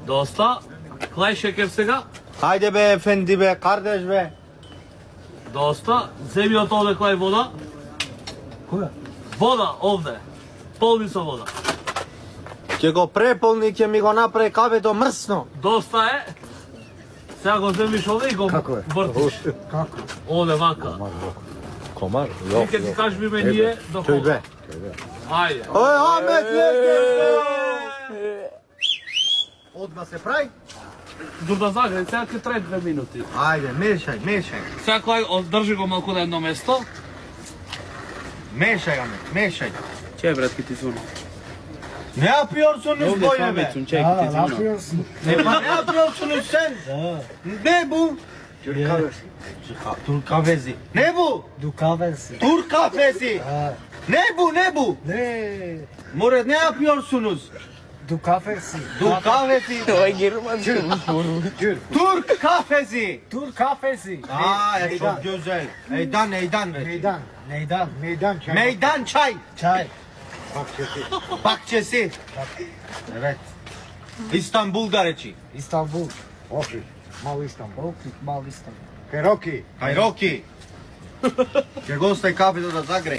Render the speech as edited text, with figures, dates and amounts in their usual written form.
Доста. Клај шекер сега. Хајде бе, ефенди бе, кардеш бе. Доста. Земи од овде клај вода. Која? Вода овде. Полни со вода. Ќе го преполни, ќе ми го направи кафето мрсно. Доста е. Сега го земиш овде и го Како е? вртиш. Како? Овде вака. Комар? И ќе ти кажеме ние до Чој кога. бе? Ајде. Ој, Амет, Одма се прави? Дур да загре, сега ќе трае 2 минути. Ајде, мешај, мешај. Сега клај држи го малку на едно место. Мешај, Амет, мешај. Че брат ки ти звуни? Не ја приорсуну збоје бе. Че ки ти звуни? Не, па не ја приорсуну сен. Небу. Туркавези. Небу. Дукавенси. Туркавези. Небу, небу. Не. Море не ја приорсунус. Дукавенси. Туркавези. Ой, германски. Туркавези. Туркавенси. Е çok güzel. Meydan ve. Meydan. Meydan. Meydan çay. Meydan çay. Çay. Bahçesi. Evet. İstanbul Gareci. İstanbul. Okey. Mal İstanbul. Mal İstanbul. Keroki. Kajroki. Ќе го остави кафето да загре.